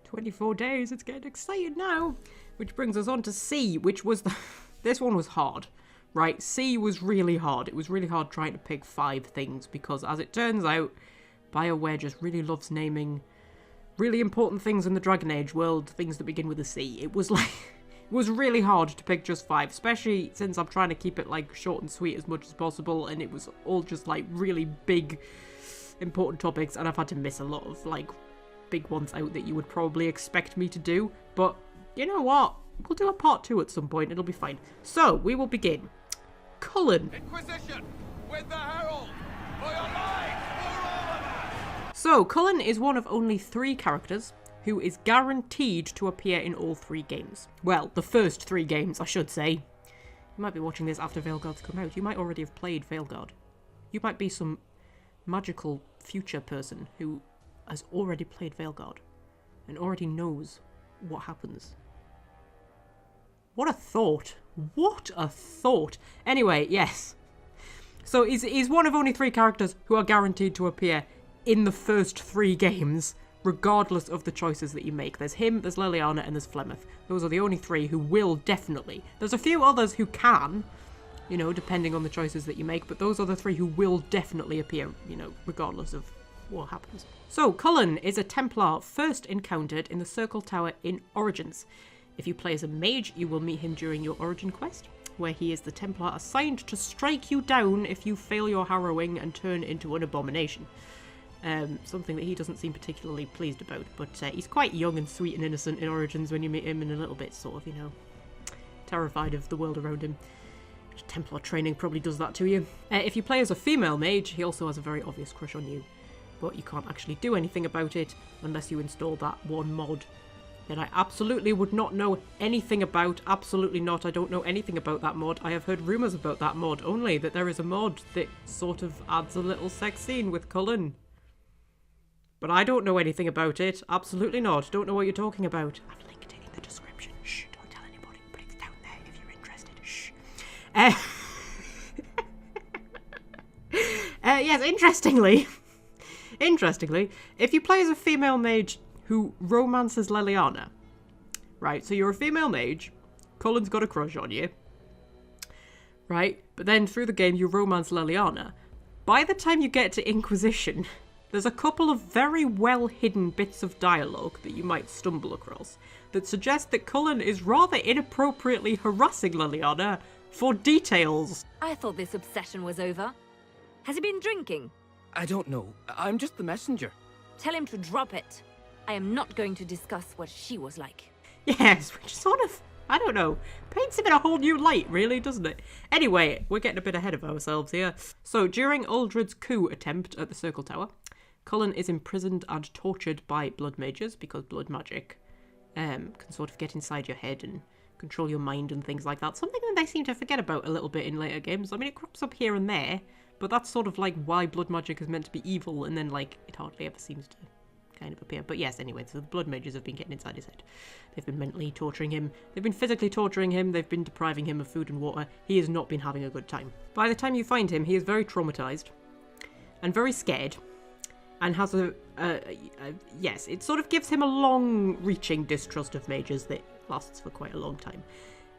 24 days, it's getting exciting now. Which brings us on to C, which was this one was hard, right? C was really hard. It was really hard trying to pick 5 things because, as it turns out, BioWare just really loves naming really important things in the Dragon Age world, things that begin with a C. It was like, it was really hard to pick just 5, especially since I'm trying to keep it like short and sweet as much as possible, and it was all just like really big, important topics, and I've had to miss a lot of like big ones out that you would probably expect me to do, but you know what? We'll do a part 2 at some point, it'll be fine. So, we will begin. Cullen. Inquisition! With the Herald! For your lives! For all of us! So, Cullen is one of only 3 characters who is guaranteed to appear in all 3 games. Well, the first 3 games, I should say. You might be watching this after Veilguard's come out. You might already have played Veilguard. You might be some magical future person who has already played Veilguard and already knows what happens. What a thought. What a thought. Anyway, yes. So he's one of only 3 characters who are guaranteed to appear in the first 3 games, regardless of the choices that you make. There's him, there's Liliana, and there's Flemeth. Those are the only 3 who will definitely. There's a few others who can, you know, depending on the choices that you make, but those are the 3 who will definitely appear, you know, regardless of what happens. So, Cullen is a Templar first encountered in the Circle Tower in Origins. If you play as a mage, you will meet him during your Origin quest, where he is the Templar assigned to strike you down if you fail your harrowing and turn into an abomination. Something that he doesn't seem particularly pleased about, but he's quite young and sweet and innocent in Origins when you meet him, and a little bit sort of, you know, terrified of the world around him. Templar training probably does that to you. If you play as a female mage, he also has a very obvious crush on you, but you can't actually do anything about it unless you install that one mod that I absolutely would not know anything about. Absolutely not. I don't know anything about that mod. I have heard rumours about that mod, only that there is a mod that sort of adds a little sex scene with Cullen. But I don't know anything about it. Absolutely not. Don't know what you're talking about. I've linked it in the description. Shh, don't tell anybody, but it's down there if you're interested. Shh. Yes, interestingly, if you play as a female mage who romances Liliana, right, so you're a female mage, Cullen's got a crush on you, right, but then through the game you romance Liliana, by the time you get to Inquisition, there's a couple of very well hidden bits of dialogue that you might stumble across that suggest that Cullen is rather inappropriately harassing Liliana for details. I thought this obsession was over. Has he been drinking? I don't know. I'm just the messenger. Tell him to drop it. I am not going to discuss what she was like. Yes, which sort of, I don't know, paints him in a whole new light, really, doesn't it? Anyway, we're getting a bit ahead of ourselves here. So, during Uldred's coup attempt at the Circle Tower, Cullen is imprisoned and tortured by blood mages, because blood magic can sort of get inside your head and control your mind and things like that. Something that they seem to forget about a little bit in later games. I mean, it crops up here and there, but that's sort of like why blood magic is meant to be evil, and then, like, it hardly ever seems to kind of appear. But yes, anyway, so the blood mages have been getting inside his head. They've been mentally torturing him. They've been physically torturing him. They've been depriving him of food and water. He has not been having a good time. By the time you find him, he is very traumatized and very scared, and has yes, it sort of gives him a long-reaching distrust of mages that lasts for quite a long time.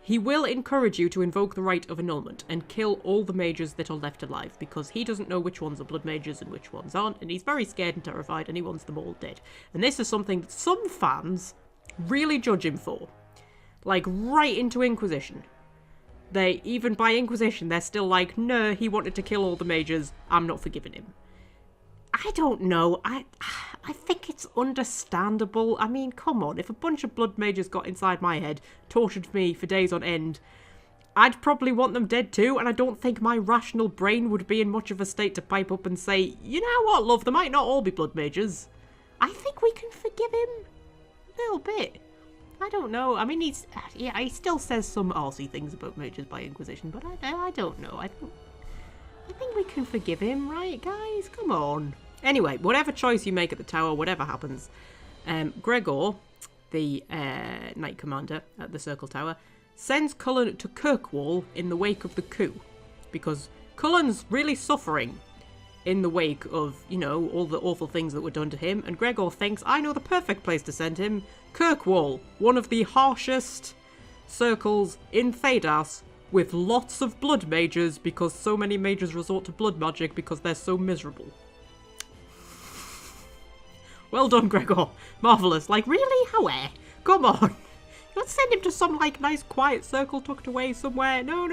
He will encourage you to invoke the rite of annulment and kill all the mages that are left alive, because he doesn't know which ones are blood mages and which ones aren't, and he's very scared and terrified, and he wants them all dead. And this is something that some fans really judge him for. Like, right into Inquisition. They, even by Inquisition, they're still like, no, he wanted to kill all the mages, I'm not forgiving him. I don't know, I think it's understandable. I mean, come on, if a bunch of blood mages got inside my head, tortured me for days on end, I'd probably want them dead too, and I don't think my rational brain would be in much of a state to pipe up and say, you know what, love, they might not all be blood mages. I think we can forgive him a little bit. I don't know, I mean, he still says some arsey things about mages by Inquisition, but I don't know, I think we can forgive him, right, guys? Come on. Anyway, whatever choice you make at the tower, whatever happens, Gregor, the Knight Commander at the Circle Tower, sends Cullen to Kirkwall in the wake of the coup, because Cullen's really suffering in the wake of, you know, all the awful things that were done to him, and Gregor thinks, I know the perfect place to send him. Kirkwall, one of the harshest circles in Thedas, with lots of blood mages, because so many mages resort to blood magic because they're so miserable. Well done, Gregor. Marvellous. Like, really? How? Come on. Let's send him to some, like, nice quiet circle tucked away somewhere. No.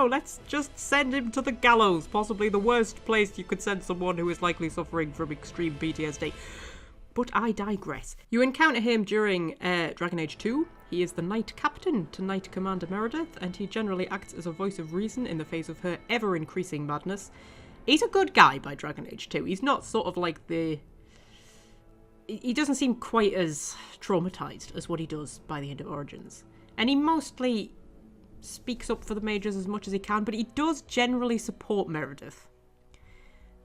Let's just send him to the gallows. Possibly the worst place you could send someone who is likely suffering from extreme PTSD. But I digress. You encounter him during Dragon Age 2. He is the Knight Captain to Knight Commander Meredith, and he generally acts as a voice of reason in the face of her ever-increasing madness. He's a good guy by Dragon Age 2. He's not sort of like the... He doesn't seem quite as traumatized as what he does by the end of Origins. And he mostly speaks up for the mages as much as he can, but he does generally support Meredith.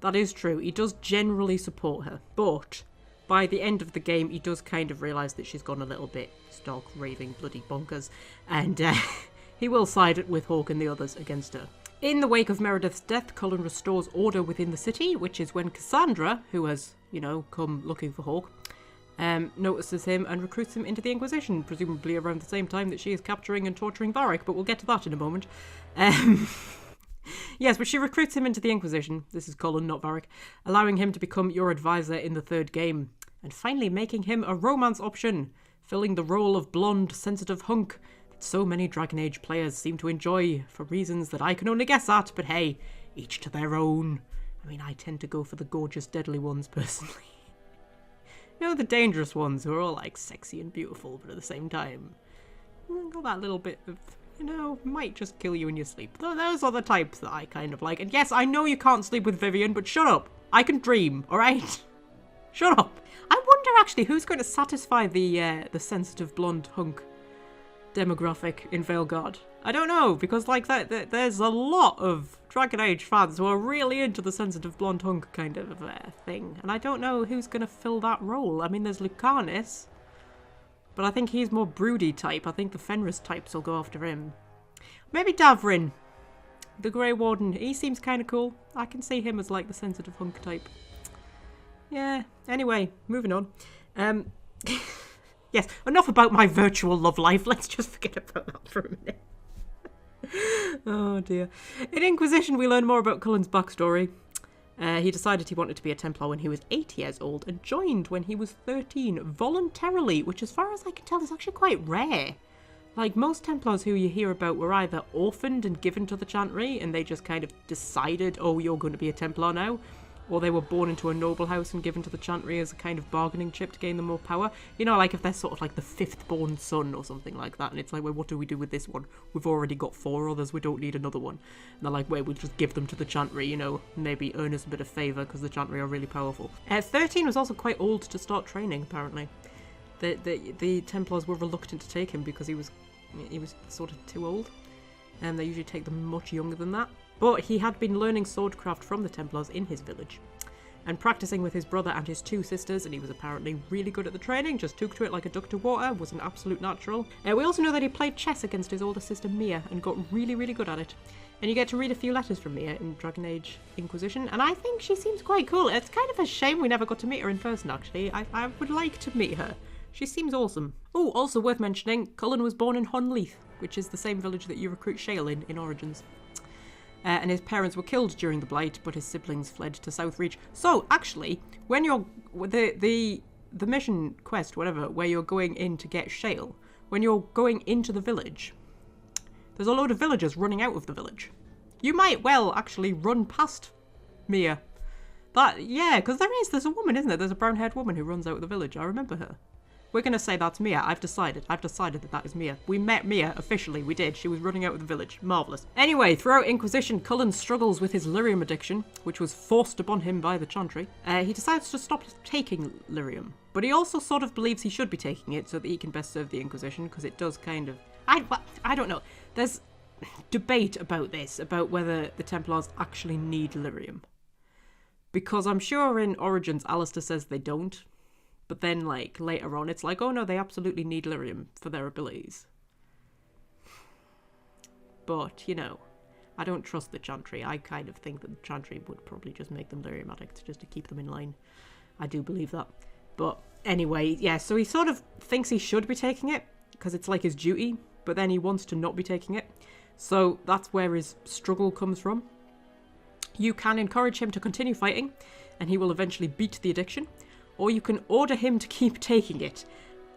That is true. He does generally support her. But by the end of the game, he does kind of realise that she's gone a little bit stark, raving, bloody bonkers. And he will side with Hawke and the others against her. In the wake of Meredith's death, Cullen restores order within the city, which is when Cassandra, who has, you know, come looking for Hawke, notices him and recruits him into the Inquisition, presumably around the same time that she is capturing and torturing Varric, but we'll get to that in a moment. Yes, but she recruits him into the Inquisition. This is Cullen, not Varric, allowing him to become your advisor in the third game, and finally making him a romance option, filling the role of blonde, sensitive hunk that so many Dragon Age players seem to enjoy for reasons that I can only guess at, but hey, each to their own. I mean, I tend to go for the gorgeous, deadly ones, personally. You know, the dangerous ones who are all, like, sexy and beautiful, but at the same time, got that little bit of, you know, might just kill you in your sleep. Those are the types that I kind of like. And yes, I know you can't sleep with Vivian, but shut up. I can dream, alright? Shut up. I wonder, actually, who's going to satisfy the sensitive blonde hunk demographic in Veilguard. I don't know, because like there's a lot of Dragon Age fans who are really into the sensitive blonde hunk kind of thing, and I don't know who's going to fill that role. I mean, there's Lucanus, but I think he's more broody type. I think the Fenris types will go after him. Maybe Davrin, the Grey Warden. He seems kind of cool. I can see him as like the sensitive hunk type. Yeah, anyway, moving on. Yes, enough about my virtual love life. Let's just forget about that for a minute. Oh dear. In Inquisition, we learn more about Cullen's backstory. He decided he wanted to be a Templar when he was 8 years old and joined when he was 13 voluntarily, which as far as I can tell is actually quite rare. Like, most Templars who you hear about were either orphaned and given to the Chantry and they just kind of decided, oh, you're going to be a Templar now, or they were born into a noble house and given to the Chantry as a kind of bargaining chip to gain them more power. You know, like if they're sort of like the 5th born son or something like that, and it's like, well, what do we do with this one? We've already got 4 others, we don't need another one. And they're like, wait, we'll just give them to the Chantry, you know, maybe earn us a bit of favour because the Chantry are really powerful. 13 was also quite old to start training, apparently. The Templars were reluctant to take him because he was sort of too old, and they usually take them much younger than that. But he had been learning swordcraft from the Templars in his village, and practicing with his brother and his 2 sisters, and he was apparently really good at the training, just took to it like a duck to water, was an absolute natural. We also know that he played chess against his older sister Mia, and got really, really good at it. And you get to read a few letters from Mia in Dragon Age Inquisition, and I think she seems quite cool. It's kind of a shame we never got to meet her in person, actually. I would like to meet her. She seems awesome. Oh, also worth mentioning, Cullen was born in Honleith, which is the same village that you recruit Shale in Origins. And his parents were killed during the Blight, but his siblings fled to Southreach. So, actually, when you're... The mission quest, whatever, where you're going in to get Shale, when you're going into the village, there's a load of villagers running out of the village. You might well actually run past Mia. Yeah, because there's a woman, isn't there? There's a brown-haired woman who runs out of the village. I remember her. We're going to say that's Mia. I've decided that is Mia. We met Mia, officially. We did. She was running out of the village. Marvellous. Anyway, throughout Inquisition, Cullen struggles with his lyrium addiction, which was forced upon him by the Chantry. He decides to stop taking lyrium, but he also sort of believes he should be taking it so that he can best serve the Inquisition, because it does kind of... I don't know. There's debate about this, about whether the Templars actually need lyrium. Because I'm sure in Origins, Alistair says they don't. But then, like, later on, it's like, oh no, they absolutely need lyrium for their abilities. But, you know, I don't trust the Chantry. I kind of think that the Chantry would probably just make them lyrium addicts just to keep them in line. I do believe that. But anyway, yeah, so he sort of thinks he should be taking it because it's like his duty, but then he wants to not be taking it. So that's where his struggle comes from. You can encourage him to continue fighting, and he will eventually beat the addiction, or you can order him to keep taking it.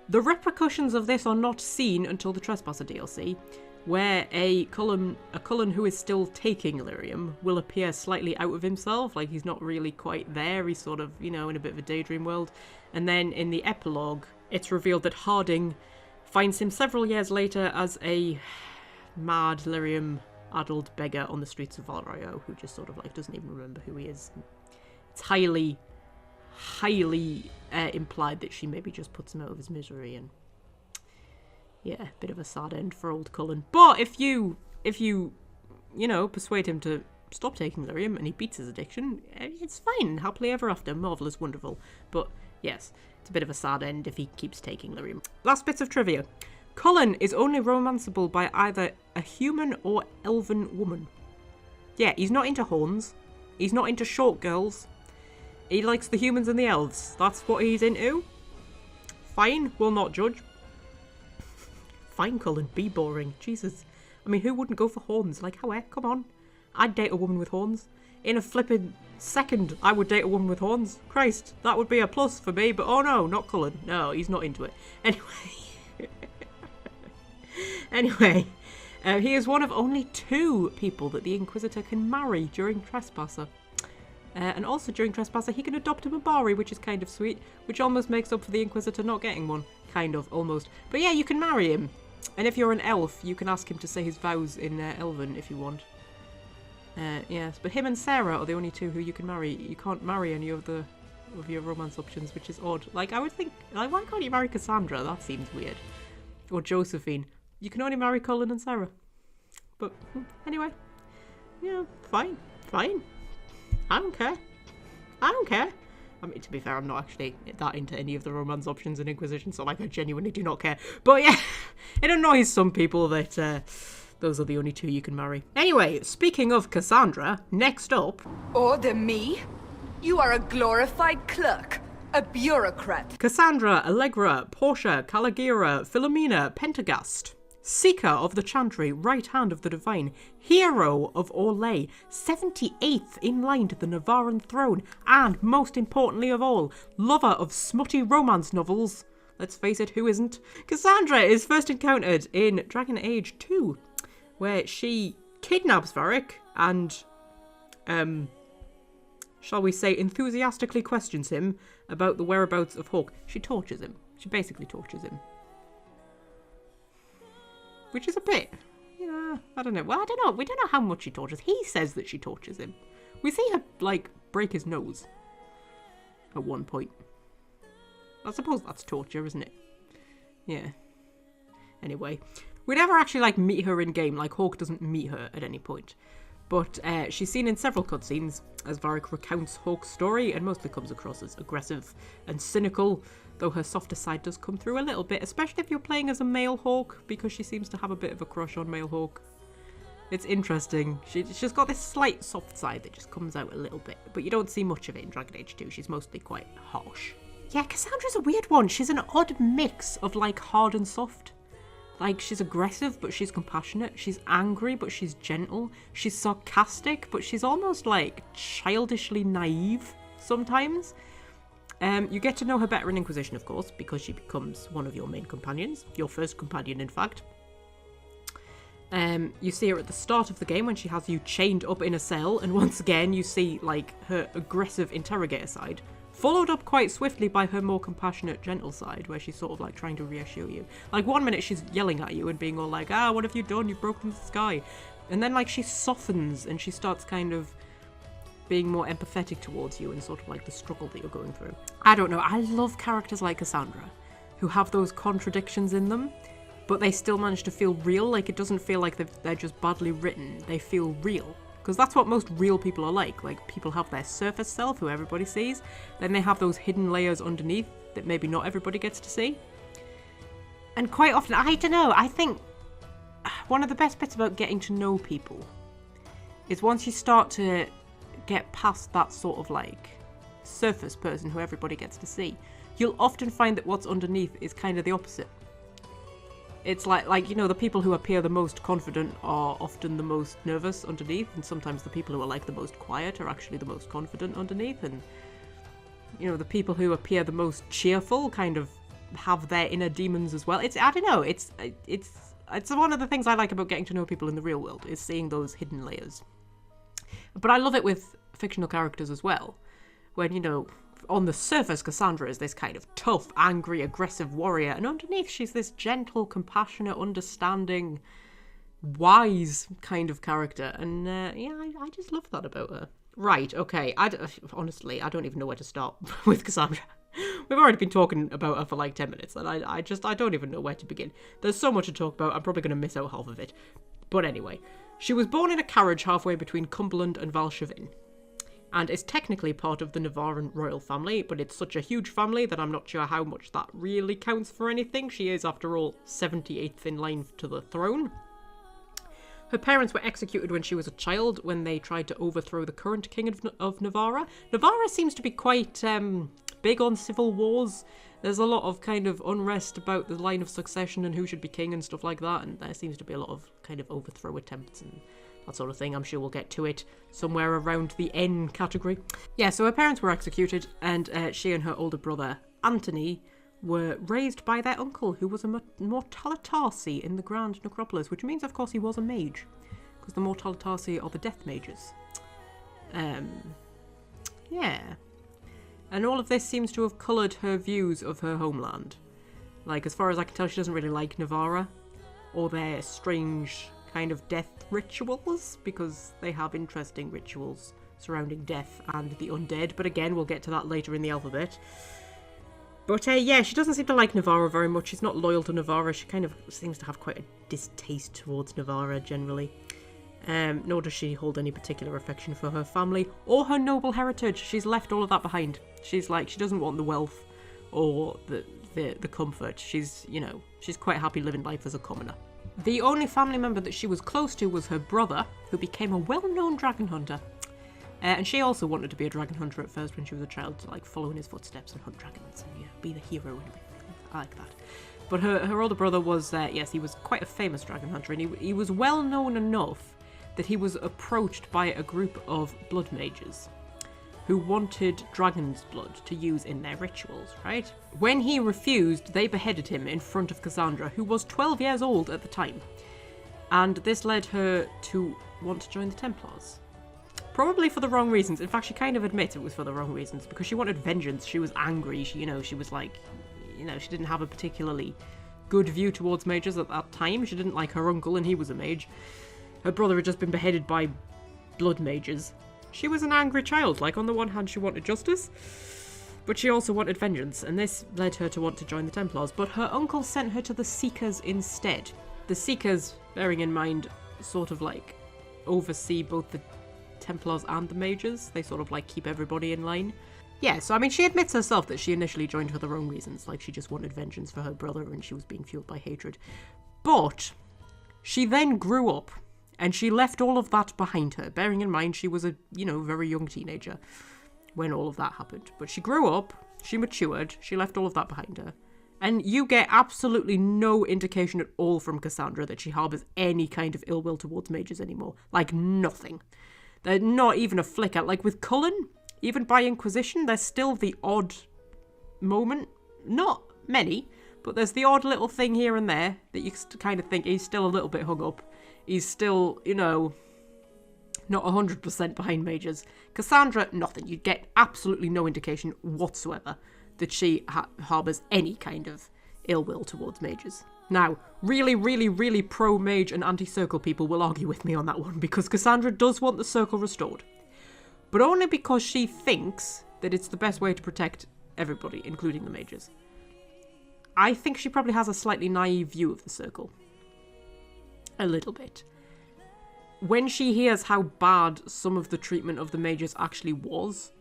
The repercussions of this are not seen until the Trespasser DLC, where a Cullen who is still taking lyrium will appear slightly out of himself, like he's not really quite there, he's sort of, you know, in a bit of a daydream world. And then in the epilogue, it's revealed that Harding finds him several years later as a mad lyrium-addled beggar on the streets of Valrayo, who just sort of like doesn't even remember who he is. It's highly implied that she maybe just puts him out of his misery, and yeah, bit of a sad end for old Cullen. But if you know, persuade him to stop taking lyrium and he beats his addiction, it's fine. Happily ever after. Marvellous, wonderful. But yes, it's a bit of a sad end if he keeps taking lyrium. Last bits of trivia. Cullen is only romanceable by either a human or elven woman. Yeah, he's not into horns. He's not into short girls. He likes the humans and the elves. That's what he's into. Fine, we'll not judge. Fine, Cullen, be boring. Jesus. I mean, who wouldn't go for horns? Like, how come on. I'd date a woman with horns. In a flippin' second, I would date a woman with horns. Christ, that would be a plus for me, but oh no, not Cullen. No, he's not into it. Anyway. He is one of only 2 people that the Inquisitor can marry during Trespasser. And also during Trespasser, he can adopt a Mabari, which is kind of sweet, which almost makes up for the Inquisitor not getting one. Kind of, almost. But yeah, you can marry him. And if you're an elf, you can ask him to say his vows in Elven if you want. Yes, but him and Sarah are the only 2 who you can marry. You can't marry any of your romance options, which is odd. Like, I would think, like, why can't you marry Cassandra? That seems weird. Or Josephine. You can only marry Cullen and Sarah. But anyway, yeah, fine. I don't care. I mean, to be fair, I'm not actually that into any of the romance options in Inquisition, so like I genuinely do not care. But yeah, it annoys some people that those are the only 2 you can marry. Anyway, speaking of Cassandra, next up... Order me? You are a glorified clerk, a bureaucrat. Cassandra, Allegra, Portia, Caligira, Philomena, Pentagast. Seeker of the Chantry, right hand of the Divine, hero of Orlais, 78th in line to the Navarran throne, and most importantly of all, lover of smutty romance novels. Let's face it, who isn't? Cassandra is first encountered in Dragon Age 2, where she kidnaps Varric and, shall we say, enthusiastically questions him about the whereabouts of Hawke. She tortures him. She basically tortures him. Which is a bit, yeah, I don't know. Well, I don't know. We don't know how much she tortures. He says that she tortures him. We see her, like, break his nose at one point. I suppose that's torture, isn't it? Yeah. Anyway, we never actually, like, meet her in game. Like, Hawke doesn't meet her at any point. But she's seen in several cutscenes as Varric recounts Hawke's story and mostly comes across as aggressive and cynical, though her softer side does come through a little bit, especially if you're playing as a male Hawke, because she seems to have a bit of a crush on male Hawke. It's interesting. She's got this slight soft side that just comes out a little bit, but you don't see much of it in Dragon Age 2. She's mostly quite harsh. Yeah, Cassandra's a weird one. She's an odd mix of, like, hard and soft. Like, she's aggressive, but she's compassionate. She's angry, but she's gentle. She's sarcastic, but she's almost, like, childishly naive sometimes. You get to know her better in Inquisition, of course, because she becomes one of your main companions. Your first companion, in fact. You see her at the start of the game when she has you chained up in a cell, and once again you see, like, her aggressive interrogator side, followed up quite swiftly by her more compassionate, gentle side, where she's sort of, like, trying to reassure you. Like, one minute she's yelling at you and being all like, ah, what have you done? You've broken the sky. And then, like, she softens and she starts kind of being more empathetic towards you and sort of, like, the struggle that you're going through. I don't know. I love characters like Cassandra, who have those contradictions in them, but they still manage to feel real. Like, it doesn't feel like they're just badly written. They feel real. Because that's what most real people are like. Like, people have their surface self, who everybody sees. Then they have those hidden layers underneath that maybe not everybody gets to see. And quite often, I don't know, I think one of the best bits about getting to know people is once you start to get past that sort of like surface person who everybody gets to see, you'll often find that what's underneath is kind of the opposite. It's like you know, the people who appear the most confident are often the most nervous underneath, and sometimes the people who are like the most quiet are actually the most confident underneath, and you know, the people who appear the most cheerful kind of have their inner demons as well. I don't know, it's one of the things I like about getting to know people in the real world, is seeing those hidden layers. But I love it with fictional characters as well, when, you know, on the surface Cassandra is this kind of tough, angry, aggressive warrior, and underneath she's this gentle, compassionate, understanding, wise kind of character, and yeah, I just love that about her. Right, okay, honestly, I don't even know where to start with Cassandra. We've already been talking about her for like 10 minutes, and I don't even know where to begin. There's so much to talk about, I'm probably going to miss out half of it. But anyway, she was born in a carriage halfway between Cumberland and Valshavin, and is technically part of the Navaran royal family, but it's such a huge family that I'm not sure how much that really counts for anything. She is, after all, 78th in line to the throne. Her parents were executed when she was a child, when they tried to overthrow the current king of Navarra. Navarra seems to be quite big on civil wars. There's a lot of kind of unrest about the line of succession and who should be king and stuff like that, and there seems to be a lot of kind of overthrow attempts and that sort of thing. I'm sure we'll get to it somewhere around the N category. Yeah, so her parents were executed, and she and her older brother, Anthony, were raised by their uncle, who was a Mortalitarsi in the Grand Necropolis, which means, of course, he was a mage, because the Mortalitarsi are the death mages. Yeah. And all of this seems to have coloured her views of her homeland. Like, as far as I can tell, she doesn't really like Navarra, or their strange kind of death rituals, because they have interesting rituals surrounding death and the undead, but again, we'll get to that later in the alphabet. But yeah, she doesn't seem to like Navarra very much. She's not loyal to Navarra. She kind of seems to have quite a distaste towards Navarra generally. Nor does she hold any particular affection for her family or her noble heritage. She's left all of that behind. She's like, she doesn't want the wealth or the comfort. She's, you know, she's quite happy living life as a commoner. The only family member that she was close to was her brother, who became a well-known dragon hunter. And she also wanted to be a dragon hunter at first when she was a child, to like follow in his footsteps and hunt dragons and, you know, be the hero and everything. I like that. But her older brother was, yes, he was quite a famous dragon hunter, and he was well known enough that he was approached by a group of blood mages who wanted dragon's blood to use in their rituals, right? When he refused, they beheaded him in front of Cassandra, who was 12 years old at the time. And this led her to want to join the Templars. Probably for the wrong reasons. In fact, she kind of admits it was for the wrong reasons, because she wanted vengeance. She was angry. She was like, she didn't have a particularly good view towards mages at that time. She didn't like her uncle, and he was a mage. Her brother had just been beheaded by blood mages. She was an angry child. Like, on the one hand, she wanted justice, but she also wanted vengeance, and this led her to want to join the Templars. But her uncle sent her to the Seekers instead. The Seekers, bearing in mind, sort of like oversee both the Templars and the mages. They sort of like keep everybody in line. Yeah, so I mean, she admits herself that she initially joined for the wrong reasons. Like, she just wanted vengeance for her brother and she was being fueled by hatred. But she then grew up and she left all of that behind her, bearing in mind she was a, very young teenager when all of that happened. But she grew up, she matured, she left all of that behind her. And you get absolutely no indication at all from Cassandra that she harbours any kind of ill will towards mages anymore. Like, nothing. They're not even a flicker. Like, with Cullen, even by Inquisition, there's still the odd moment. Not many, but there's the odd little thing here and there that you kind of think he's still a little bit hung up. He's still, not 100% behind mages. Cassandra, nothing. You get absolutely no indication whatsoever that she harbours any kind of ill will towards mages. Now, really, really, really pro-mage and anti-circle people will argue with me on that one, because Cassandra does want the circle restored. But only because she thinks that it's the best way to protect everybody, including the mages. I think she probably has a slightly naive view of the circle. A little bit. When she hears how bad some of the treatment of the mages actually was,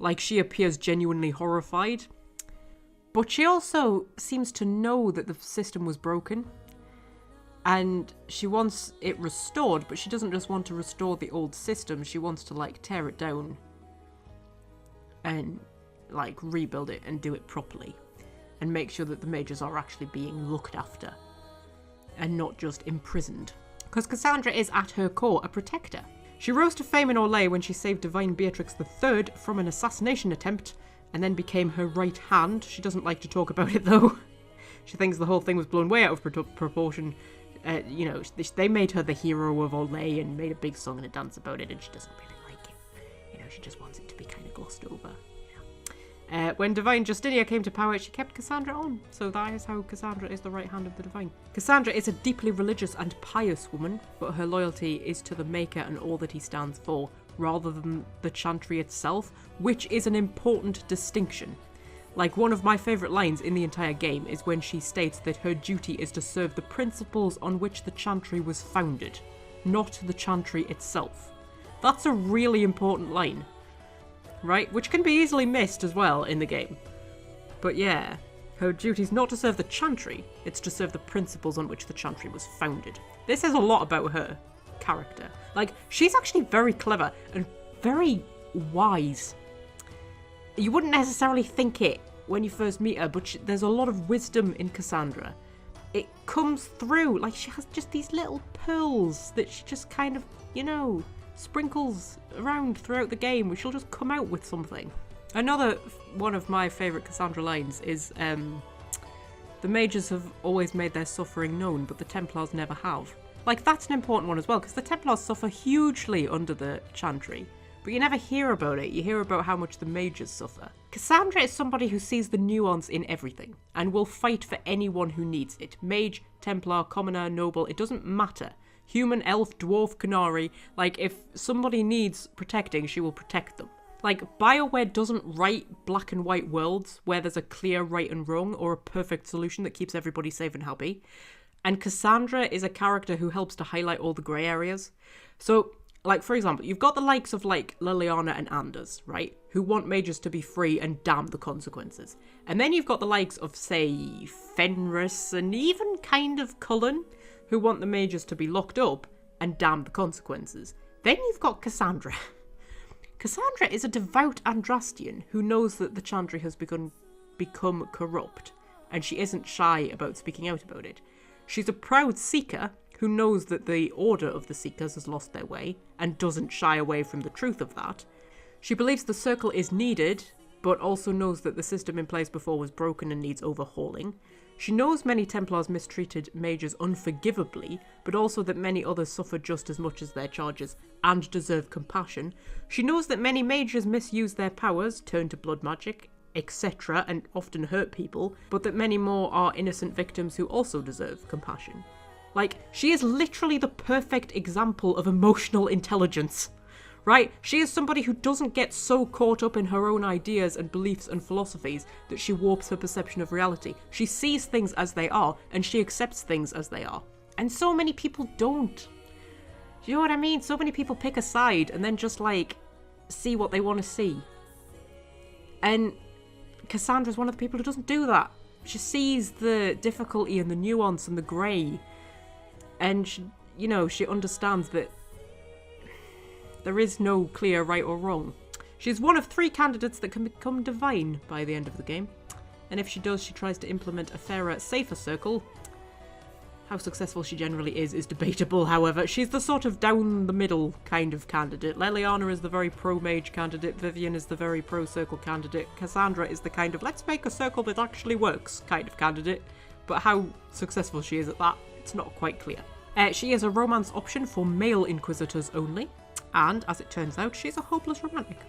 like, she appears genuinely horrified. But she also seems to know that the system was broken. And she wants it restored, but she doesn't just want to restore the old system. She wants to, like, tear it down and, like, rebuild it and do it properly. And make sure that the mages are actually being looked after and not just imprisoned. Because Cassandra is, at her core, a protector. She rose to fame in Orlais when she saved Divine Beatrix III from an assassination attempt and then became her right hand. She doesn't like to talk about it, though. She thinks the whole thing was blown way out of proportion. You know, they made her the hero of Orlais and made a big song and a dance about it, and she doesn't really like it. You know, she just wants it to be kind of glossed over. When Divine Justinia came to power, she kept Cassandra on. So that is how Cassandra is the right hand of the Divine. Cassandra is a deeply religious and pious woman, but her loyalty is to the Maker and all that he stands for, rather than the Chantry itself, which is an important distinction. Like, one of my favourite lines in the entire game is when she states that her duty is to serve the principles on which the Chantry was founded, not the Chantry itself. That's a really important line, right? Which can be easily missed as well in the game. But yeah, her duty is not to serve the Chantry, it's to serve the principles on which the Chantry was founded. This says a lot about her character. Like, she's actually very clever and very wise. You wouldn't necessarily think it when you first meet her, but there's a lot of wisdom in Cassandra. It comes through, like, she has just these little pearls that she just kind of, you know, sprinkles around throughout the game, which she'll just come out with something. Another one of my favourite Cassandra lines is, the mages have always made their suffering known, but the Templars never have. Like, that's an important one as well, because the Templars suffer hugely under the Chantry. But you never hear about it. You hear about how much the mages suffer. Cassandra is somebody who sees the nuance in everything and will fight for anyone who needs it. Mage, Templar, commoner, noble, it doesn't matter. Human, elf, dwarf, canary. Like, if somebody needs protecting, she will protect them. Like, BioWare doesn't write black and white worlds where there's a clear right and wrong or a perfect solution that keeps everybody safe and happy. And Cassandra is a character who helps to highlight all the grey areas. So, like, for example, you've got the likes of, like, Liliana and Anders, right? Who want mages to be free and damn the consequences. And then you've got the likes of, say, Fenris and even kind of Cullen, who want the mages to be locked up and damn the consequences. Then you've got Cassandra. Cassandra is a devout Andrastian who knows that the Chantry has become corrupt, and she isn't shy about speaking out about it. She's a proud Seeker who knows that the Order of the Seekers has lost their way, and doesn't shy away from the truth of that. She believes the Circle is needed, but also knows that the system in place before was broken and needs overhauling. She knows many Templars mistreated mages unforgivably, but also that many others suffer just as much as their charges, and deserve compassion. She knows that many mages misuse their powers, turn to blood magic, etc., and often hurt people, but that many more are innocent victims who also deserve compassion. Like, she is literally the perfect example of emotional intelligence, right? She is somebody who doesn't get so caught up in her own ideas and beliefs and philosophies that she warps her perception of reality. She sees things as they are, and she accepts things as they are. And so many people don't. Do you know what I mean? So many people pick a side and then just, like, see what they want to see. And Cassandra's one of the people who doesn't do that. She sees the difficulty and the nuance and the grey. And, she, you know, she understands that there is no clear right or wrong. She's one of 3 candidates that can become divine by the end of the game. And if she does, she tries to implement a fairer, safer circle. How successful she generally is debatable, however. She's the sort of down-the-middle kind of candidate. Leliana is the very pro-mage candidate. Vivian is the very pro-circle candidate. Cassandra is the kind of, let's make a circle that actually works kind of candidate. But how successful she is at that, it's not quite clear. She is a romance option for male inquisitors only, and as it turns out, she's a hopeless romantic.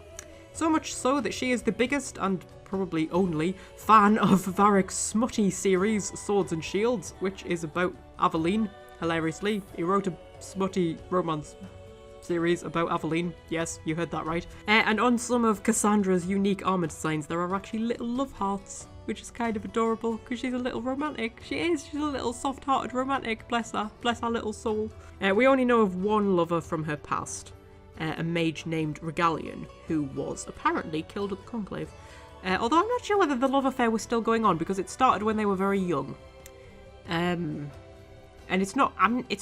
So much so that she is the biggest and probably only fan of Varric's smutty series, Swords and Shields, which is about Aveline, hilariously. He wrote a smutty romance series about Aveline. Yes, you heard that right. And on some of Cassandra's unique armor designs, there are actually little love hearts, which is kind of adorable because she's a little romantic. She's a little soft-hearted romantic, bless her little soul. We only know of one lover from her past, a mage named Regalion, who was apparently killed at the Conclave. Although I'm not sure whether the love affair was still going on because it started when they were very young. And it's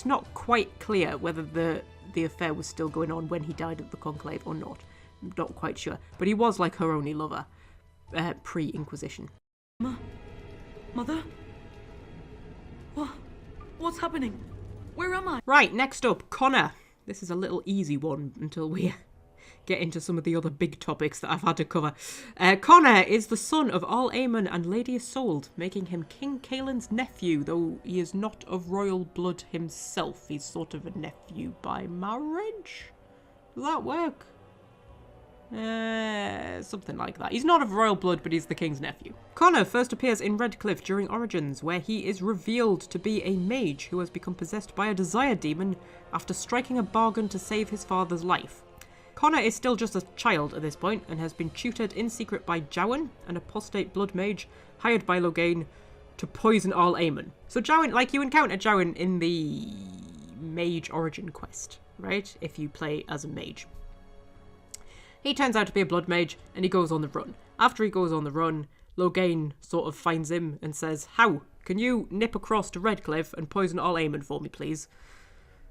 not quite clear whether the affair was still going on when he died at the conclave or not. I'm not quite sure. But he was like her only lover, pre-Inquisition. Mother? What's happening? Where am I? Right, next up, Connor. This is a little easy one until we get into some of the other big topics that I've had to cover. Connor is the son of All Aemon and Lady Isolde, making him King Caelan's nephew, though he is not of royal blood himself. He's sort of a nephew by marriage? Does that work? Something like that. He's not of royal blood, but he's the king's nephew. Connor first appears in Redcliffe during Origins, where he is revealed to be a mage who has become possessed by a desire demon after striking a bargain to save his father's life. Connor is still just a child at this point and has been tutored in secret by Jowan, an apostate blood mage hired by Loghain to poison all Aemon. So Jowan, like, you encounter Jowan in the mage origin quest, right? If you play as a mage. He turns out to be a blood mage, and he goes on the run. After he goes on the run, Loghain sort of finds him and says, "How? Can you nip across to Redcliffe and poison all Aemon for me, please?"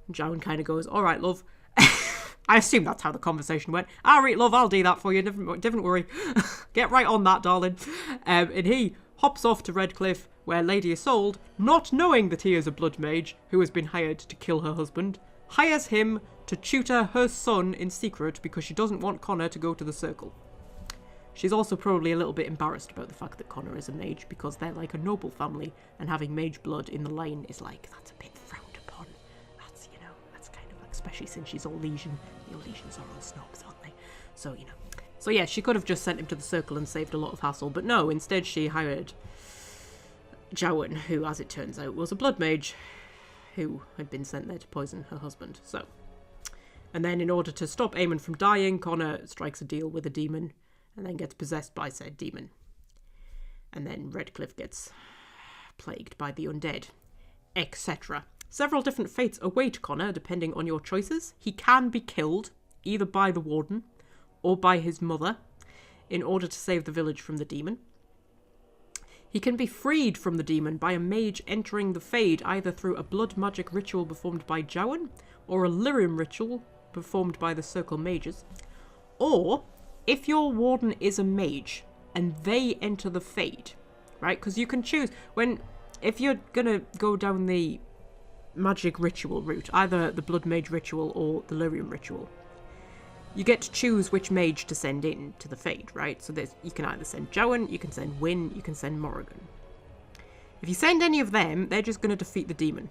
And Jowan kind of goes, "All right, love." I assume that's how the conversation went. "All right, love, I'll do that for you. Don't worry. Get right on that, darling." And he hops off to Redcliffe, where Lady Isolde, not knowing that he is a blood mage who has been hired to kill her husband, hires him to tutor her son in secret because she doesn't want Connor to go to the circle. She's also probably a little bit embarrassed about the fact that Connor is a mage because they're like a noble family, and having mage blood in the line is like, that's a bit frowned upon. That's, you know, that's kind of like, especially since she's all Legion. The Legions are all snobs, aren't they? So, you know. So yeah, she could have just sent him to the circle and saved a lot of hassle, but no, instead she hired Jowan, who, as it turns out, was a blood mage who had been sent there to poison her husband. So, and then in order to stop Aemon from dying, Connor strikes a deal with a demon and then gets possessed by said demon. And then Redcliffe gets plagued by the undead, etc. Several different fates await Connor depending on your choices. He can be killed, either by the warden or by his mother, in order to save the village from the demon. He can be freed from the demon by a mage entering the Fade, either through a blood magic ritual performed by Jowan, or a lyrium ritual performed by the Circle Mages. Or, if your warden is a mage, and they enter the Fade, right? Because you can choose, if you're gonna go down the magic ritual route, either the blood mage ritual or the lyrium ritual, you get to choose which mage to send in to the Fade, right? So you can either send Jowan, you can send Wynne, you can send Morrigan. If you send any of them, they're just going to defeat the demon.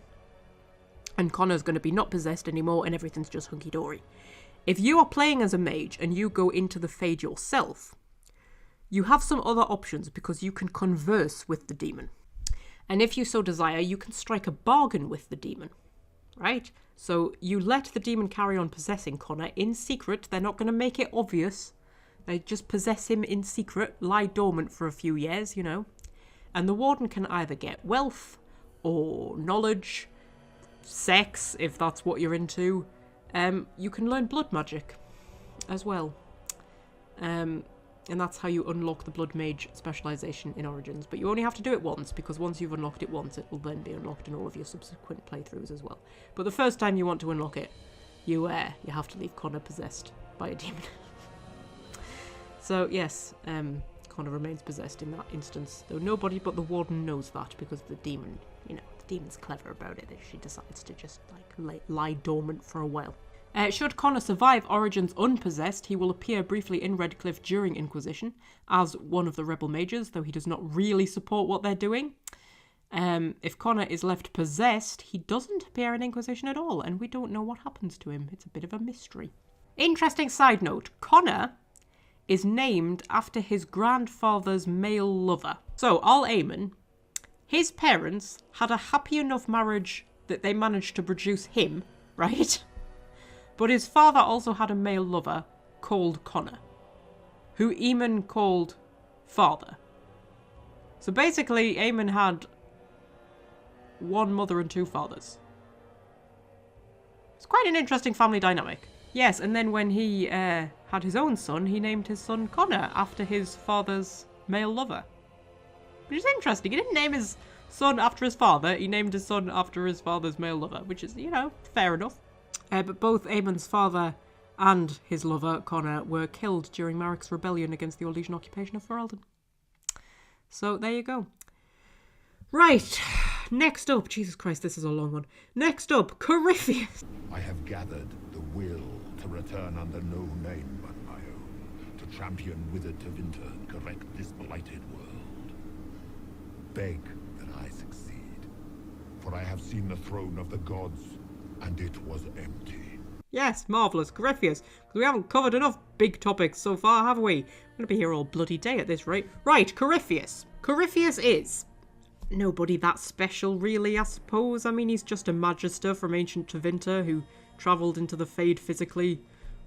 And Connor's going to be not possessed anymore and everything's just hunky-dory. If you are playing as a mage and you go into the Fade yourself, you have some other options because you can converse with the demon. And if you so desire, you can strike a bargain with the demon, right? So you let the demon carry on possessing Connor in secret. They're not going to make it obvious. They just possess him in secret, lie dormant for a few years, you know. And the warden can either get wealth or knowledge, sex, if that's what you're into. You can learn blood magic as well. And that's how you unlock the blood mage specialisation in Origins. But you only have to do it once, because once you've unlocked it once, it will then be unlocked in all of your subsequent playthroughs as well. But the first time you want to unlock it, you have to leave Connor possessed by a demon. So yes, Connor remains possessed in that instance, though nobody but the warden knows that, because the demon, you know, the demon's clever about it. She decides to just like lie dormant for a while. Should Connor survive Origins unpossessed, he will appear briefly in Redcliffe during Inquisition as one of the rebel mages, though he does not really support what they're doing. If Connor is left possessed, he doesn't appear in Inquisition at all, and we don't know what happens to him. It's a bit of a mystery. Interesting side note, Connor is named after his grandfather's male lover. So, All Aemon, his parents had a happy enough marriage that they managed to produce him, right? But his father also had a male lover called Connor, who Aemon called father. So basically, Aemon had one mother and two fathers. It's quite an interesting family dynamic. Yes, and then when he had his own son, he named his son Connor after his father's male lover. Which is interesting. He didn't name his son after his father, he named his son after his father's male lover, which is, fair enough. But both Aemon's father and his lover, Connor, were killed during Marik's rebellion against the Orlesian occupation of Ferelden. So there you go. Right, next up, Jesus Christ, this is a long one. Next up, Corypheus. I have gathered the will to return under no name but my own, to champion withered Tevinter and correct this blighted world. Beg that I succeed, for I have seen the throne of the gods, and it was empty. Yes, marvellous, Corypheus. Because we haven't covered enough big topics so far, have we? We're going to be here all bloody day at this rate. Right, Corypheus. Corypheus is nobody that special, really, I suppose. I mean, he's just a magister from ancient Tevinter who travelled into the Fade physically,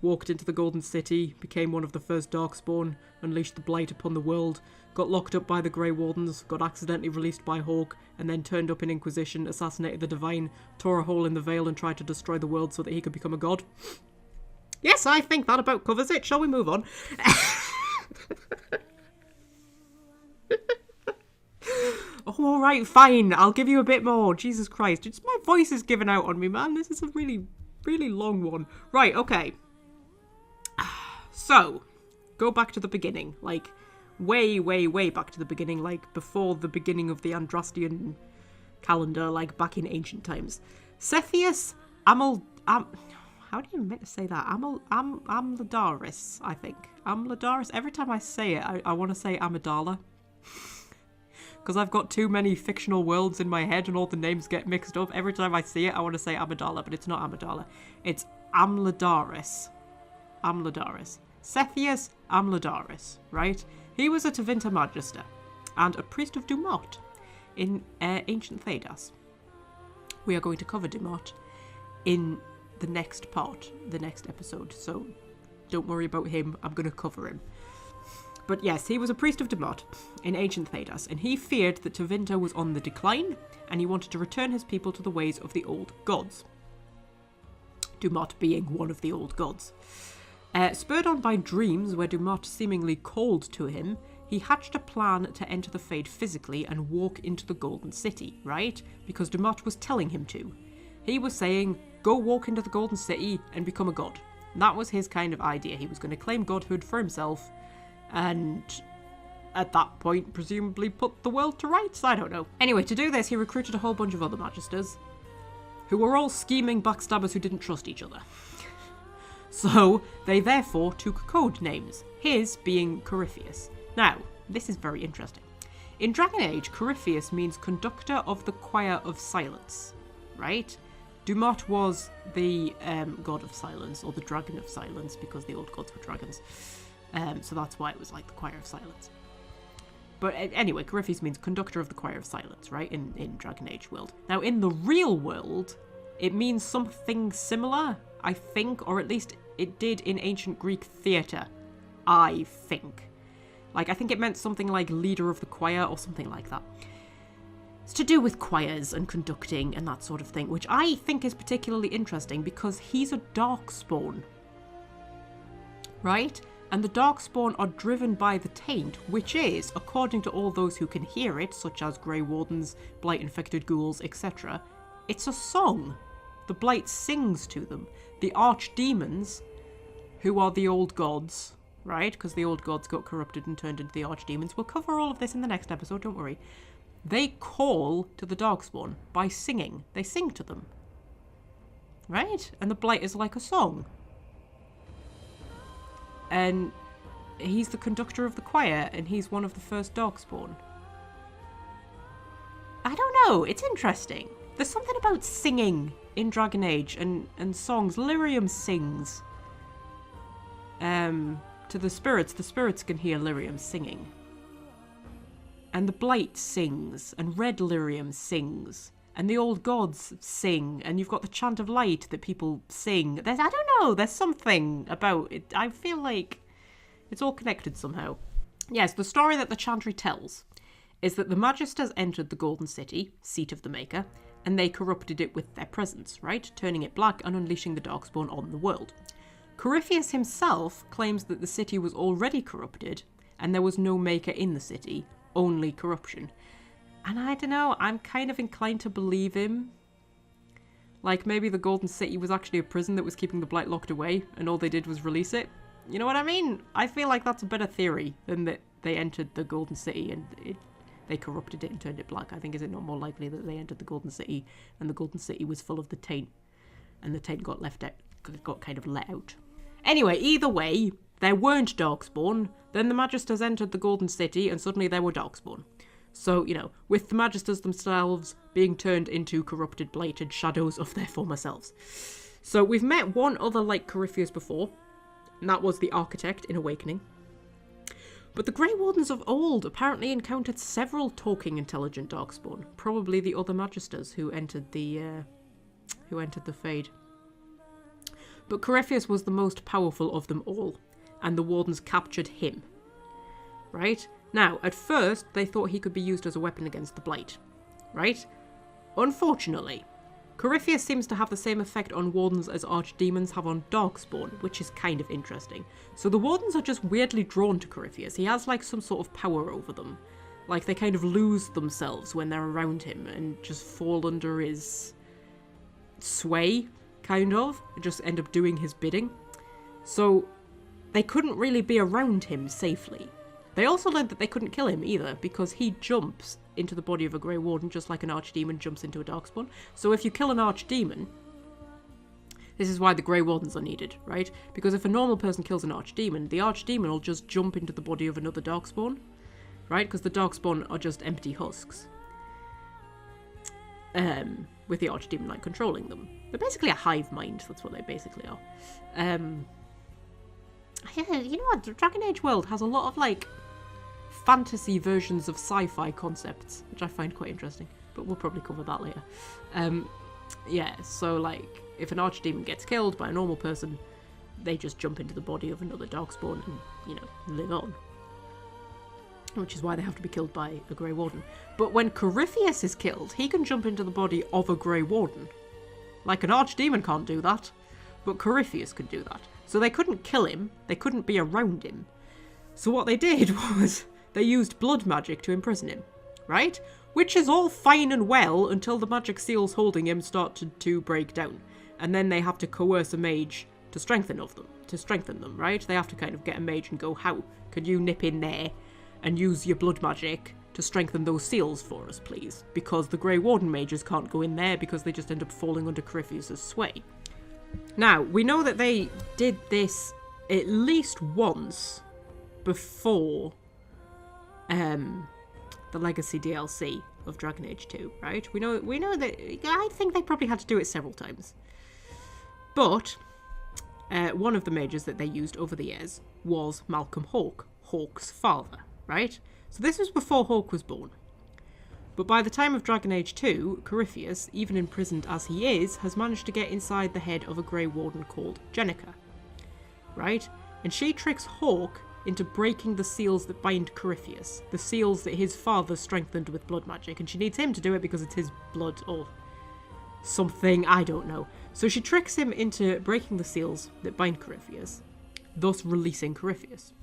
walked into the Golden City, became one of the first Darkspawn, unleashed the blight upon the world, got locked up by the Grey Wardens, got accidentally released by Hawke, and then turned up in Inquisition, assassinated the Divine, tore a hole in the veil and tried to destroy the world so that he could become a god. Yes, I think that about covers it. Shall we move on? Oh, all right, fine. I'll give you a bit more. Jesus Christ. It's my voice is giving out on me, man. This is a really, really long one. Right, okay. So, go back to the beginning. Like, way, way, way back to the beginning. Like, before the beginning of the Andrastian calendar. Like, back in ancient times. Cepheus how do you meant to say that? Amladaris, I think. Amladaris. Every time I say it, I want to say Amidala. Because I've got too many fictional worlds in my head and all the names get mixed up. Every time I see it, I want to say Amidala, but it's not Amidala. It's Amladaris. Amladaris. Cepheus Amladaris, right? He was a Tevinter Magister and a priest of Dumont in ancient Thedas. We are going to cover Dumont in the next part, the next episode, so don't worry about him. I'm going to cover him. But yes, he was a priest of Dumont in ancient Thedas, and he feared that Tevinter was on the decline, and he wanted to return his people to the ways of the old gods. Dumont being one of the old gods. Spurred on by dreams where Dumont seemingly called to him, he hatched a plan to enter the Fade physically and walk into the Golden City, right? Because Dumont was telling him to. He was saying, go walk into the Golden City and become a god. And that was his kind of idea. He was going to claim godhood for himself, and at that point, presumably put the world to rights? I don't know. Anyway, to do this, he recruited a whole bunch of other magisters, who were all scheming backstabbers who didn't trust each other. So, they therefore took code names, his being Corypheus. Now, this is very interesting. In Dragon Age, Corypheus means conductor of the choir of silence, right? Dumont was the god of silence, or the dragon of silence, because the old gods were dragons. So that's why it was like the choir of silence. But anyway, Corypheus means conductor of the choir of silence, right? In Dragon Age world. Now, in the real world, it means something similar, I think, or at least it did in ancient Greek theatre, I think. Like, I think it meant something like leader of the choir or something like that. It's to do with choirs and conducting and that sort of thing, which I think is particularly interesting because he's a Darkspawn, right? And the Darkspawn are driven by the Taint, which is, according to all those who can hear it, such as Grey Wardens, Blight-infected ghouls, etc., it's a song. The Blight sings to them. The Archdemons, who are the old gods, right? Because the old gods got corrupted and turned into the Archdemons. We'll cover all of this in the next episode, don't worry. They call to the Darkspawn by singing. They sing to them. Right? And the Blight is like a song. And he's the conductor of the choir, and he's one of the first Darkspawn. I don't know, it's interesting. There's something about singing in Dragon Age and songs. Lyrium sings to the spirits can hear Lyrium singing. And the Blight sings, and Red Lyrium sings, and the old gods sing, and you've got the Chant of Light that people sing. I don't know, there's something about it. I feel like it's all connected somehow. Yes, the story that the Chantry tells is that the Magisters entered the Golden City, seat of the Maker, and they corrupted it with their presence, right? Turning it black and unleashing the Darkspawn on the world. Corypheus himself claims that the city was already corrupted, and there was no Maker in the city, only corruption. And I don't know, I'm kind of inclined to believe him. Like, maybe the Golden City was actually a prison that was keeping the Blight locked away, and all they did was release it. You know what I mean? I feel like that's a better theory than that they entered the Golden City and they corrupted it and turned it black. I think, is it not more likely that they entered the Golden City and the Golden City was full of the taint, and the taint got left out, got kind of let out. Anyway, either way, there weren't Darkspawn. Then the Magisters entered the Golden City, and suddenly there were Darkspawn. So, you know, with the Magisters themselves being turned into corrupted, blighted shadows of their former selves. So we've met one other like Corypheus before, and that was the Architect in Awakening. But the Grey Wardens of old apparently encountered several talking intelligent Darkspawn, probably the other Magisters who entered the Fade. But Corypheus was the most powerful of them all, and the Wardens captured him. Right? Now, at first, they thought he could be used as a weapon against the Blight. Right? Unfortunately, Corypheus seems to have the same effect on Wardens as Archdemons have on Darkspawn, which is kind of interesting. So the Wardens are just weirdly drawn to Corypheus. He has like some sort of power over them. Like they kind of lose themselves when they're around him and just fall under his sway, kind of. Just end up doing his bidding. So they couldn't really be around him safely. They also learned that they couldn't kill him either, because he jumps into the body of a Grey Warden just like an Archdemon jumps into a Darkspawn. So if you kill an Archdemon, this is why the Grey Wardens are needed, right? Because if a normal person kills an Archdemon, the Archdemon will just jump into the body of another Darkspawn, right? Because the Darkspawn are just empty husks. With the Archdemon like controlling them. They're basically a hive mind, that's what they basically are. Yeah, you know what, the Dragon Age world has a lot of like fantasy versions of sci-fi concepts, which I find quite interesting, but we'll probably cover that later. Yeah, so like, if an Archdemon gets killed by a normal person, they just jump into the body of another Darkspawn and, you know, live on. Which is why they have to be killed by a Grey Warden. But when Corypheus is killed, he can jump into the body of a Grey Warden. Like, an Archdemon can't do that, but Corypheus could do that. So they couldn't kill him, they couldn't be around him. So what they did was, they used blood magic to imprison him, right? Which is all fine and well until the magic seals holding him started to break down. And then they have to coerce a mage to strengthen them, right? They have to kind of get a mage and go, how? Could you nip in there and use your blood magic to strengthen those seals for us, please? Because the Grey Warden mages can't go in there because they just end up falling under Corypheus' sway. Now, we know that they did this at least once before the Legacy DLC of Dragon Age 2, right? We know that, I think they probably had to do it several times. But one of the mages that they used over the years was Malcolm Hawke, Hawke's father, right? So this was before Hawke was born. But by the time of Dragon Age 2, Corypheus, even imprisoned as he is, has managed to get inside the head of a Grey Warden called Jenica, right? And she tricks Hawke into breaking the seals that bind Corypheus, the seals that his father strengthened with blood magic, and she needs him to do it because it's his blood or something, I don't know. So she tricks him into breaking the seals that bind Corypheus, thus releasing Corypheus.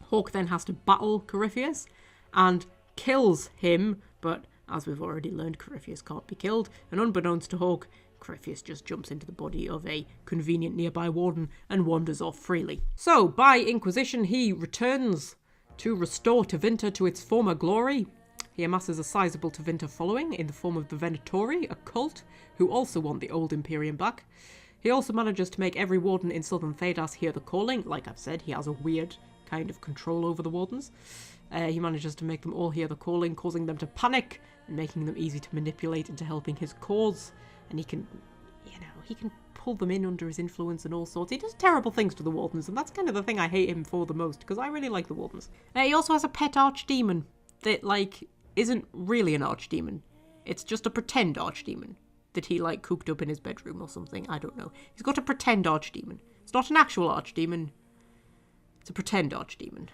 Hawke then has to battle Corypheus and kills him, but as we've already learned, Corypheus can't be killed, and unbeknownst to Hawke, Corypheus just jumps into the body of a convenient nearby warden and wanders off freely. So, by Inquisition, he returns to restore Tevinter to its former glory. He amasses a sizable Tevinter following in the form of the Venatori, a cult, who also want the old Imperium back. He also manages to make every warden in Southern Thedas hear the calling. Like I've said, he has a weird kind of control over the wardens. He manages to make them all hear the calling, causing them to panic and making them easy to manipulate into helping his cause. And he can, you know, he can pull them in under his influence and all sorts. He does terrible things to the Wardens, and that's kind of the thing I hate him for the most, because I really like the Wardens. He also has a pet Archdemon that, like, isn't really an Archdemon. It's just a pretend Archdemon that he, like, cooked up in his bedroom or something. I don't know. He's got a pretend Archdemon. It's not an actual Archdemon. It's a pretend Archdemon.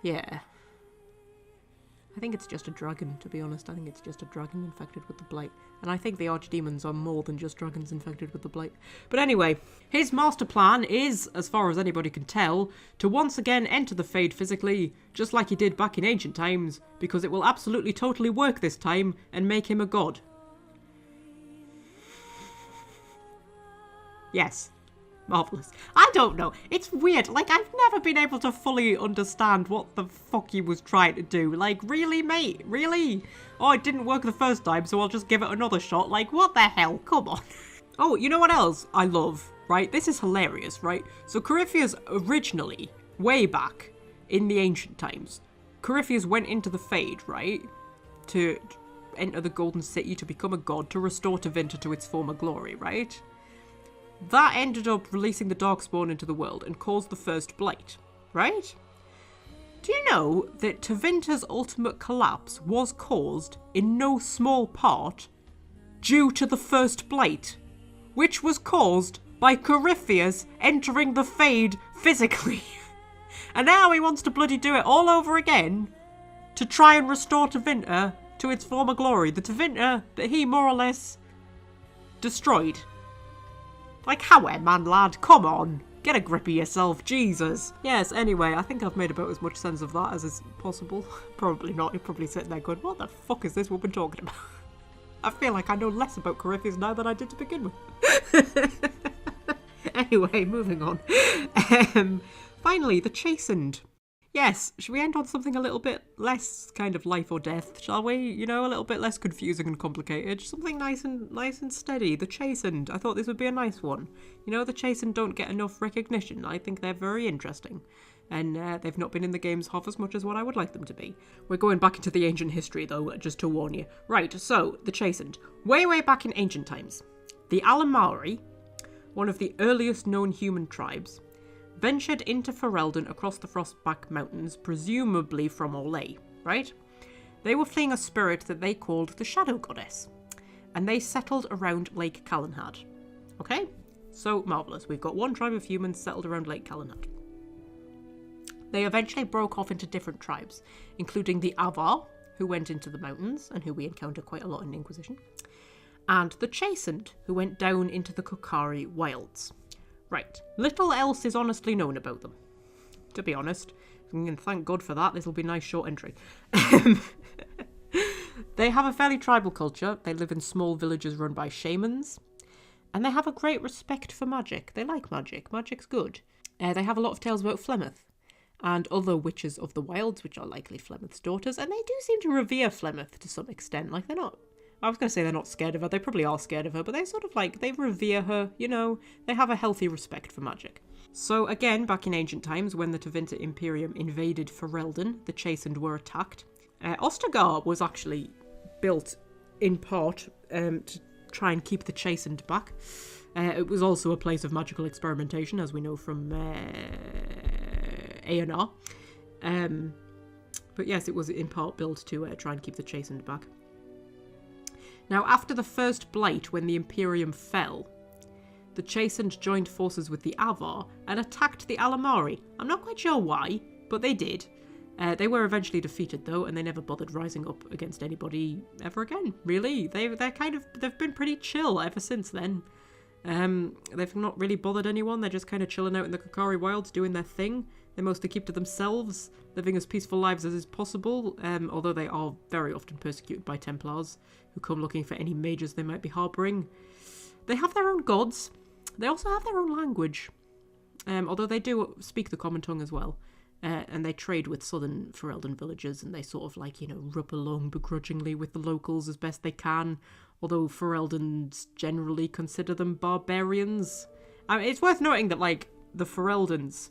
Yeah. I think it's just a dragon, to be honest. I think it's just a dragon infected with the blight. And I think the archdemons are more than just dragons infected with the blight. But anyway, his master plan is, as far as anybody can tell, to once again enter the Fade physically, just like he did back in ancient times, because it will absolutely totally work this time and make him a god. Yes. Marvellous. I don't know. It's weird. Like, I've never been able to fully understand what the fuck he was trying to do. Like, really, mate? Really? Oh, it didn't work the first time, so I'll just give it another shot. Like, what the hell? Come on. Oh, you know what else I love, right? This is hilarious, right? So Corypheus originally, way back in the ancient times, Corypheus went into the Fade, right? To enter the Golden City, to become a god, to restore Tevinter to its former glory, right? That ended up releasing the Darkspawn into the world and caused the first blight, right? Do you know that Tevinter's ultimate collapse was caused, in no small part, due to the first blight, which was caused by Corypheus entering the Fade physically. And now he wants to bloody do it all over again to try and restore Tevinter to its former glory. The Tevinter that he more or less destroyed. Like, how, man, lad? Come on. Get a grip of yourself, Jesus. Yes, anyway, I think I've made about as much sense of that as is possible. Probably not. You're probably sitting there going, what the fuck is this woman talking about? I feel like I know less about Corypheus now than I did to begin with. Anyway, moving on. Finally, the Chastened. Yes, should we end on something a little bit less kind of life or death, shall we? You know, a little bit less confusing and complicated. Something nice and steady. The Chastened. I thought this would be a nice one. You know, the Chastened don't get enough recognition. I think they're very interesting. And they've not been in the games half as much as what I would like them to be. We're going back into the ancient history, though, just to warn you. Right, so, the Chastened. Way, way back in ancient times, the Alamari, one of the earliest known human tribes, ventured into Ferelden across the Frostback Mountains, presumably from Orlais, right? They were fleeing a spirit that they called the Shadow Goddess, and they settled around Lake Calenhad. Okay? So, marvellous. We've got one tribe of humans settled around Lake Calenhad. They eventually broke off into different tribes, including the Avar, who went into the mountains, and who we encounter quite a lot in Inquisition, and the Chastened, who went down into the Kokari Wilds. Right, little else is honestly known about them, to be honest. And thank God for that, this will be a nice short entry. They have a fairly tribal culture, they live in small villages run by shamans, and they have a great respect for magic. They like magic, magic's good. They have a lot of tales about Flemeth, and other witches of the wilds, which are likely Flemeth's daughters, and they do seem to revere Flemeth to some extent, like they're not... I was going to say they're not scared of her. They probably are scared of her, but they sort of like, they revere her, you know. They have a healthy respect for magic. So again, back in ancient times, when the Tevinter Imperium invaded Ferelden, the Chastened were attacked. Ostagar was actually built in part to try and keep the Chastened back. It was also a place of magical experimentation, as we know from A&R. But yes, it was in part built to try and keep the Chastened back. Now, after the first blight, when the Imperium fell, the Chastened joined forces with the Avar and attacked the Alamari. I'm not quite sure why, but they did. They were eventually defeated, though, and they never bothered rising up against anybody ever again, really. They've been pretty chill ever since then. They've not really bothered anyone. They're just kind of chilling out in the Kokari Wilds, doing their thing. They mostly keep to themselves, living as peaceful lives as is possible, although they are very often persecuted by Templars, who come looking for any mages they might be harbouring. They have their own gods. They also have their own language, although they do speak the common tongue as well. And they trade with southern Ferelden villagers, and they sort of like, you know, rub along begrudgingly with the locals as best they can, although Fereldans generally consider them barbarians. I mean, it's worth noting that, like, the Fereldans,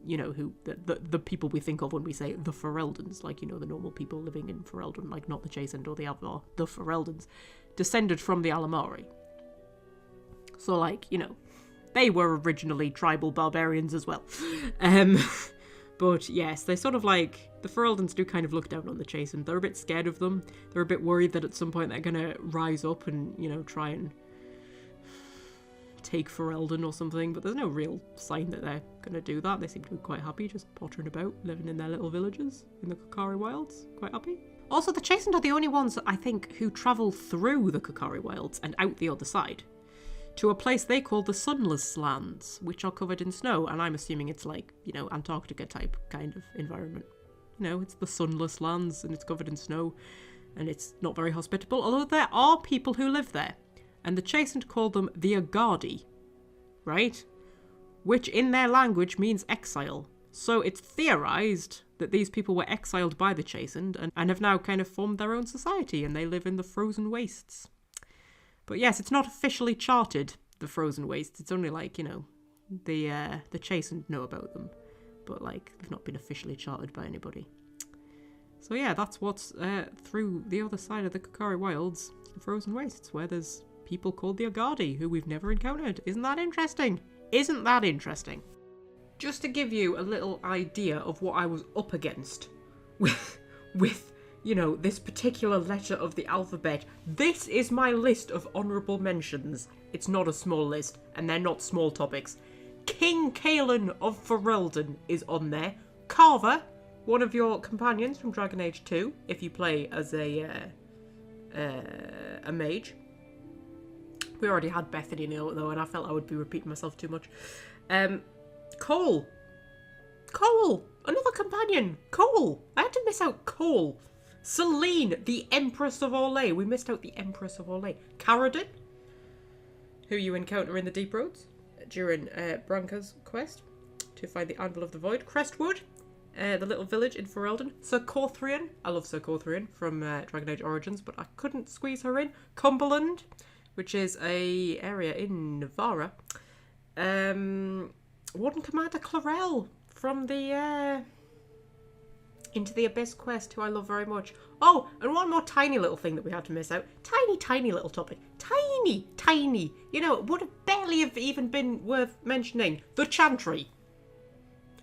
you know, who the people we think of when we say the Fereldans, like, you know, the normal people living in Ferelden, like not the Chastened or the Avar, the Fereldans, descended from the Alamari. So, like, you know, they were originally tribal barbarians as well. But yes, they sort of like, the Fereldans do kind of look down on the Chastened. They're a bit scared of them. They're a bit worried that at some point they're going to rise up and, you know, try and take Ferelden or something, but there's no real sign that they're going to do that. They seem to be quite happy just pottering about, living in their little villages in the Kokari Wilds. Quite happy. Also, the Chastened are the only ones, I think, who travel through the Kokari Wilds and out the other side to a place they call the Sunless Lands, which are covered in snow, and I'm assuming it's like, you know, Antarctica type kind of environment. You know, it's the Sunless Lands and it's covered in snow and it's not very hospitable, although there are people who live there. And the Chastened call them the Agadi, right? Which in their language means exile. So it's theorised that these people were exiled by the Chastened and have now kind of formed their own society, and they live in the frozen wastes. But yes, it's not officially charted, the frozen wastes. It's only like, you know, the Chastened know about them. But like, they've not been officially charted by anybody. So yeah, that's what's through the other side of the Kokari Wilds, the frozen wastes, where there's people called the Agadi, who we've never encountered. Isn't that interesting? Isn't that interesting? Just to give you a little idea of what I was up against with you know, this particular letter of the alphabet, this is my list of honourable mentions. It's not a small list, and they're not small topics. King Kaelin of Ferelden is on there. Carver, one of your companions from Dragon Age 2, if you play as a mage. We already had Bethany though, and I felt I would be repeating myself too much. Cole, another companion. Cole, I had to miss out Cole. Celine, the Empress of Orlais. We missed out the Empress of Orlais. Caradon, who you encounter in the Deep Roads during Branka's quest to find the Anvil of the Void. Crestwood, the little village in Ferelden. Sir Corthrian, I love Sir Corthrian from Dragon Age Origins, but I couldn't squeeze her in. Cumberland, which is a area in Navarra. Warden Commander Clarel from the Into the Abyss quest, who I love very much. Oh, and one more tiny little thing that we had to miss out. Tiny little topic. Tiny. You know, it would have barely have even been worth mentioning. The Chantry.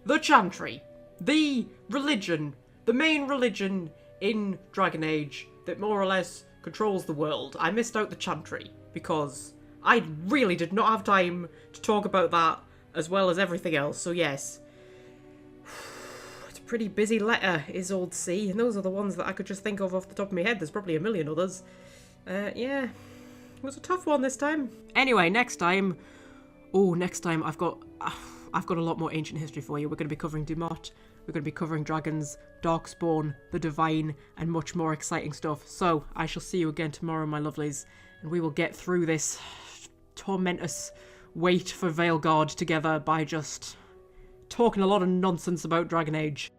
The religion. The main religion in Dragon Age that more or less controls the world. I missed out the Chantry because I really did not have time to talk about that as well as everything else. So yes, it's a pretty busy letter, is Old C, and those are the ones that I could just think of off the top of my head. There's probably a million others. Yeah, it was a tough one this time. Anyway, next time I've got a lot more ancient history for you. We're going to be covering Dumont. We're going to be covering dragons, Darkspawn, the Divine, and much more exciting stuff. So I shall see you again tomorrow, my lovelies, and we will get through this tormentous wait for Veilguard together by just talking a lot of nonsense about Dragon Age.